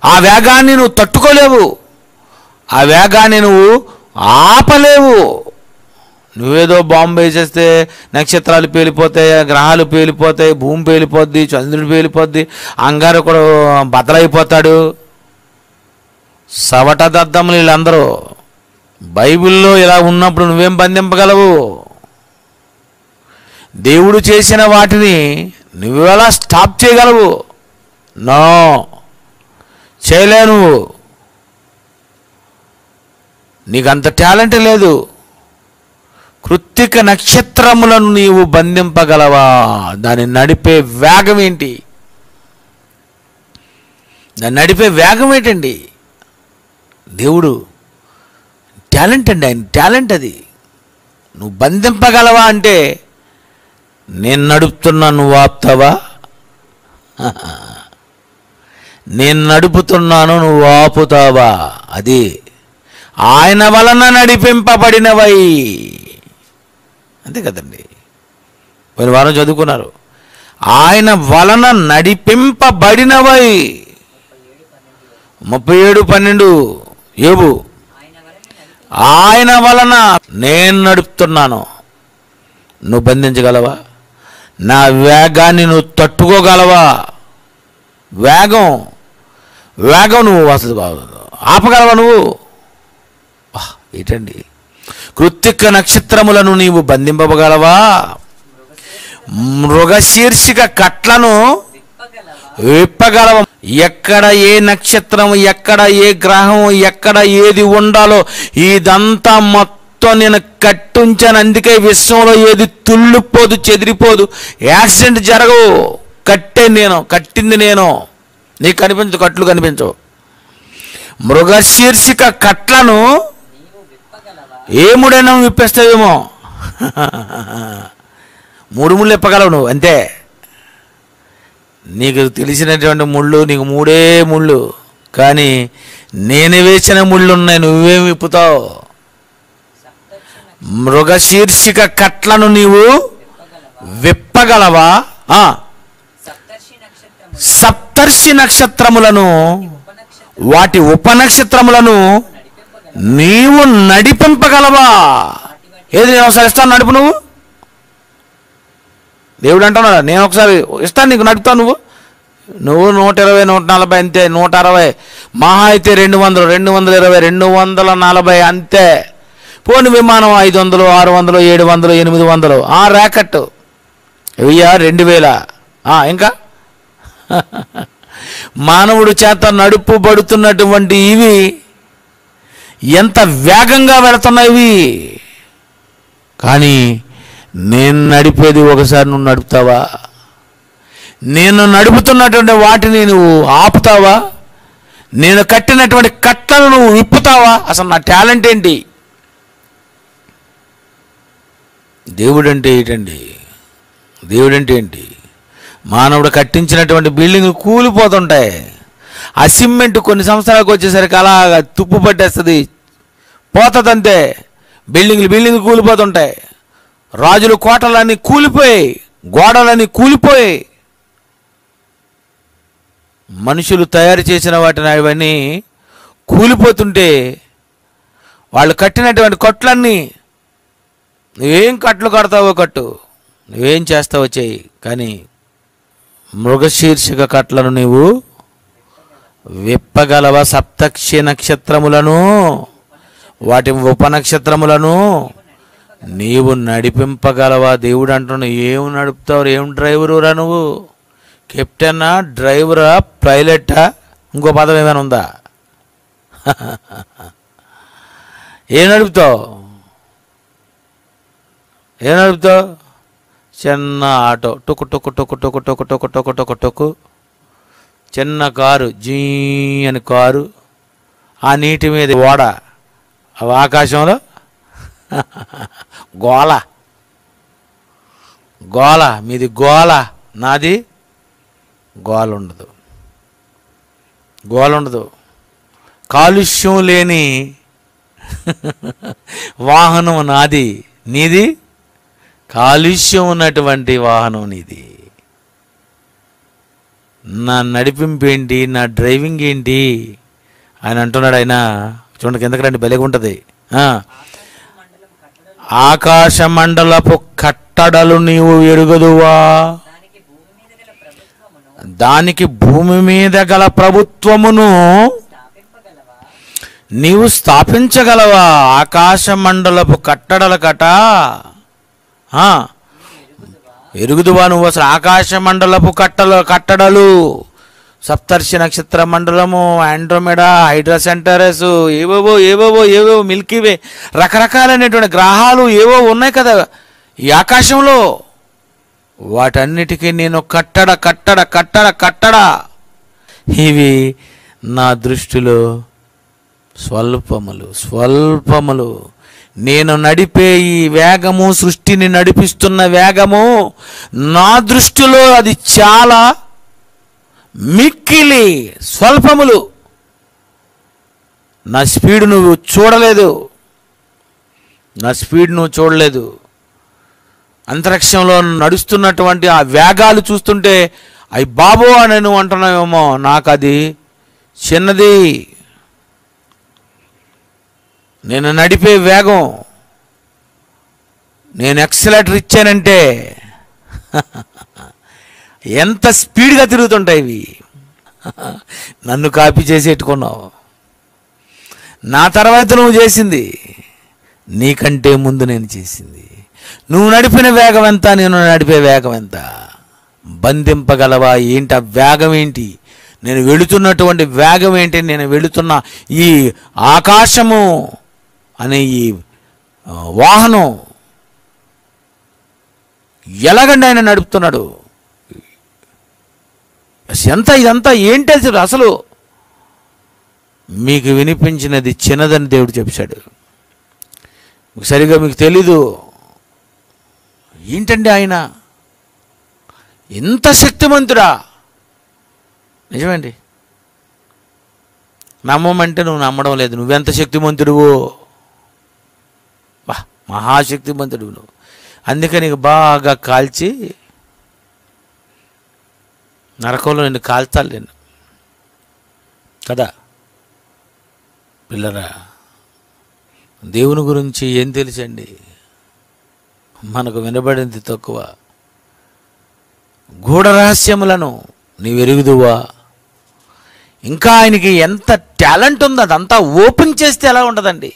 ఆ వేగాన్ని నువ్వు తట్టుకోలేవు. ఆ వేగాన్ని నువ్వు ఆపలేవు. నువ్వేదో బాంబు వేసేస్తే నక్షత్రాలు పేలిపోతాయి, గ్రహాలు పేలిపోతాయి, భూమి పేలిపోద్ది, చంద్రుడు పేలిపోద్ది, అంగారకుడు బదలైపోతాడు. సవట దద్దములు వీళ్ళందరూ. బైబిల్లో ఇలా ఉన్నప్పుడు నువ్వేం బంధింపగలవు? దేవుడు చేసిన వాటిని నువ్వెలా స్టాప్ చేయగలవు? నో, చేయలేవు. నీకు అంత టాలెంట్ లేదు. కృత్తిక నక్షత్రములను నీవు బంధింపగలవా? దాన్ని నడిపే వేగం ఏంటి? దాన్ని నడిపే వేగం ఏంటండి? దేవుడు టాలెంట్ అండి, ఆయన టాలెంట్ అది. నువ్వు బంధింపగలవా అంటే, నేను నడుపుతున్నా, నువ్వు ఆపుతావా? నేను నడుపుతున్నాను, నువ్వు ఆపుతావా? అది ఆయన వలన నడిపింపబడినవై. అంతే కదండి. పోయిన వారం చదువుకున్నారు, ఆయన వలన నడిపింపబడినవై. 37:12 యోబు. ఆయన వలన నేను నడుపుతున్నాను. నువ్వు బంధించగలవా? నా వేగాన్ని నువ్వు తట్టుకోగలవా? వేగం నువ్వు అసలు ఆపగలవా నువ్వు? ఏంటండి, కృత్తిక నక్షత్రములను నీవు బంధింపగలవా? మృగశీర్షిక కట్లను విప్పగలవ? ఎక్కడ ఏ నక్షత్రం, ఎక్కడ ఏ గ్రహం, ఎక్కడ ఏది ఉండాలో ఇదంతా మొత్తం నేను కట్టుంచాను. అందుకే విశ్వంలో ఏది తుళ్ళిపోదు, చెదిరిపోదు, యాక్సిడెంట్ జరగవు. కట్టింది నేను. నీకు కనిపించదు, కట్లు కనిపించవు. మృగశీర్షిక కట్లను ఏ ముడైనా విప్పేస్తావేమో. 3 ముళ్ళు ఇప్పగలవు నువ్వు, అంతే. నీకు తెలిసినటువంటి ముళ్ళు నీకు 3 ముళ్ళు, కానీ నేను వేసిన ముళ్ళు ఉన్నాయి, నువ్వేమి విప్పుతావు? మృగశీర్షిక కట్లను నీవు విప్పగలవా? సప్తర్షి నక్షత్రములను, వాటి ఉపనక్షత్రములను నీవు నడిపింపగలవా? ఏది నేను ఒకసారి ఇస్తాను, నడుపు నువ్వు. దేవుడు అంటున్నాడు, నేను ఒకసారి ఇస్తాను నీకు, నడుపుతావు నువ్వు. 120, 140 అంతే. 160 మహా అయితే 200, 220, 240 అంతే. పోని విమానం 500, 600, 700, 800, ర్యాకెట్ 1000, 2000. ఇంకా మానవుడు చేత నడుపుబడుతున్నటువంటి ఇవి ఎంత వేగంగా వెళుతున్నాయి. కానీ నేను నడిపేది ఒకసారి నువ్వు నడుపుతావా? నేను నడుపుతున్నటువంటి వాటిని నువ్వు ఆపుతావా? నేను కట్టినటువంటి కట్లను నువ్వు విప్పుతావా? అసలు నా టాలెంట్ ఏంటి? దేవుడంటే ఏంటండి? దేవుడంటే ఏంటి? మానవుడు కట్టించినటువంటి బిల్డింగ్లు కూలిపోతుంటాయి. ఆ సిమెంట్ కొన్ని సంవత్సరాలకు వచ్చేసరికి అలాగా తుప్పు పట్టేస్తుంది, పోతుంది అంతే. బిల్డింగ్లు కూలిపోతుంటాయి. రాజులు కోటలన్నీ కూలిపోయాయి, గోడలన్నీ కూలిపోయాయి. మనుషులు తయారు చేసిన వాటిని అవన్నీ కూలిపోతుంటే వాళ్ళు కట్టినటువంటి కట్లన్నీ, నువ్వేం కట్లు కడతావో కట్టు, నువ్వేం చేస్తావో చెయ్యి, కానీ మృగశీర్షిక కట్లను నీవు విప్పగలవ? సప్తర్షి నక్షత్రములను, వాటి ఉపనక్షత్రములను నీవు నడిపింపగలవా? దేవుడు అంటున్నావు, ఏం నడుపుతావు? ఏం డ్రైవరు రా నువ్వు? కెప్టెనా, డ్రైవరా, పైలటా, ఇంకో పదం ఏమైనా ఉందా? ఏం నడుపుతావు? చిన్న ఆటో, టొక్కు టొక్కు టొక్కు టొక్కు టొక్కు టొక్కు టొక్కు టొక్కు టొక్కు, చిన్న కారు, జీ అని కారు, ఆ నీటి మీద ఓడ, ఆకాశంలో గోల, మీది గోల, నాది గోల ఉండదు. కాలుష్యం లేని వాహనం నాది, నీది కాలుష్యం ఉన్నటువంటి వాహనం నీది. నా నడిపింపు ఏంటి? నా డ్రైవింగ్ ఏంటి? ఆయన అంటున్నాడు. ఆయన చూడండి, కిందకి రండి, భలేగా ఉంటుంది. ఆకాశ మండలపు కట్టడలు నీవు ఎరుగదువా? దానికి భూమి మీద గల ప్రభుత్వమును నీవు స్థాపించగలవా? ఆకాశ మండలపు కట్టడల కట ఎరుగుదువా నువ్వు? అసలు ఆకాశ మండలపు కట్టడలు, సప్తర్షి నక్షత్ర మండలము, ఆండ్రోమెడా, హైడ్రా సెంటరస్, ఏవేవో మిల్కీవే, రకరకాలైనటువంటి గ్రహాలు ఏవో ఉన్నాయి కదా ఈ ఆకాశంలో. వాటన్నిటికీ నేను కట్టడ. ఇవి నా దృష్టిలో స్వల్పములు. నేను నడిపే ఈ వేగము, సృష్టిని నడిపిస్తున్న వేగము, నా దృష్టిలో అది చాలా మిక్కిలి స్వల్పములు. నా స్పీడ్ నువ్వు చూడలేదు. అంతరిక్షంలో నడుస్తున్నటువంటి ఆ వేగాలు చూస్తుంటే అవి బాబో అని నువ్వు అంటున్నావేమో, నాకు అది చిన్నది. నేను నడిపే వేగం, నేను ఎక్సలేటర్ ఇచ్చానంటే ఎంత స్పీడ్గా తిరుగుతుంటాయి ఇవి. నన్ను కాపీ చేసి పెట్టుకున్నావు. నా తర్వాత నువ్వు చేసింది, నీకంటే ముందు నేను చేసింది. నువ్వు నడిపిన వేగం ఎంత, నేను నడిపే వేగం ఎంత? బంధింపగలవా? ఏంటి ఆ వేగం? ఏంటి నేను వెళుతున్నటువంటి వేగం? ఏంటి నేను వెళుతున్న ఈ ఆకాశము అనే ఈ వాహనం ఎలాగండి ఆయన నడుపుతున్నాడు? ఎంత ఇదంతా ఏంటి అసలు? మీకు వినిపించినది చిన్నదని దేవుడు చెప్పాడు. సరిగా మీకు తెలీదు. ఏంటండి ఆయన ఎంత శక్తిమంతుడా? నిజమండి. నమ్మమంటే నువ్వు నమ్మడం లేదు. నువ్వెంత శక్తిమంతుడువో, మహాశక్తిమంతుడు నువ్వు. అందుకే నీకు బాగా కాల్చి నరకంలో నిన్ను కాల్చాలి నేను కదా. పిల్లరా, దేవుని గురించి ఏం తెలుసండి? మనకు వినబడింది తక్కువ. గూఢ రహస్యములను నీవు ఎరుగుదువా? ఇంకా ఆయనకి ఎంత టాలెంట్ ఉందో అదంతా ఓపెన్ చేస్తే ఎలా ఉంటుందండి?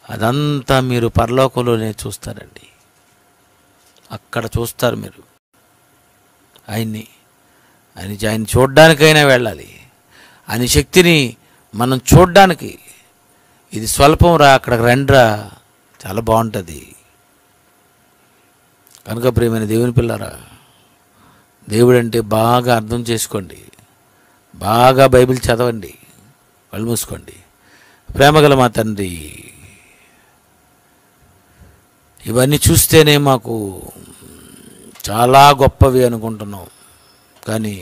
అదంతా మీరు పరలోకంలోనే చూస్తారండి. అక్కడ చూస్తారు మీరు ఆయన చూడ్డానికైనా వెళ్ళాలి. ఆయన శక్తిని మనం చూడ్డానికి. ఇది స్వల్పం రా, అక్కడికి రండిరా, చాలా బాగుంటుంది. కనుక ప్రియమైన దేవుని పిల్లరా, దేవుడు అంటే బాగా అర్థం చేసుకోండి. బాగా బైబిల్ చదవండి, కళ్ళు మూసుకోండి. ప్రేమగల మా తండ్రి, ఇవన్నీ చూస్తేనే మాకు చాలా గొప్పవి అనుకుంటున్నాం. కానీ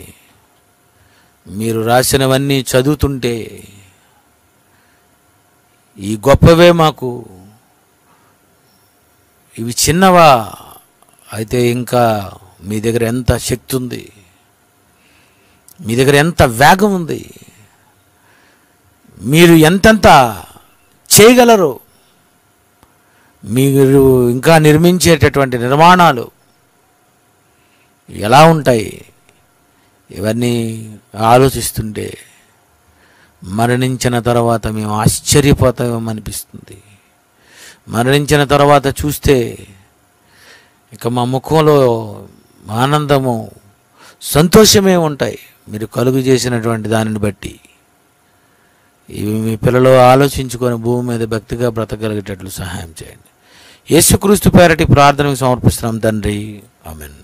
మీరు రాసినవన్నీ చదువుతుంటే ఈ గొప్పవే మాకు, ఇవి చిన్నవా అయితే ఇంకా మీ దగ్గర ఎంత శక్తి ఉంది, మీ దగ్గర ఎంత వేగం ఉంది, మీరు ఎంతెంత చేయగలరు, మీరు ఇంకా నిర్మించేటటువంటి నిర్మాణాలు ఎలా ఉంటాయి, ఇవన్నీ ఆలోచిస్తుంటే మరణించిన తర్వాత మేము ఆశ్చర్యపోతామనిపిస్తుంది. మరణించిన తర్వాత చూస్తే ఇక మా ముఖంలో ఆనందము, సంతోషమే ఉంటాయి మీరు కలుగు చేసినటువంటి దానిని బట్టి. ఇవి మీ పిల్లలు ఆలోచించుకొని భూమి మీద భక్తిగా బ్రతకగలిగేటట్లు సహాయం చేయండి. యేసుక్రీస్తు పేరటి ప్రార్థనకు సమర్పిస్తున్నాం తండ్రి. ఆమేన్.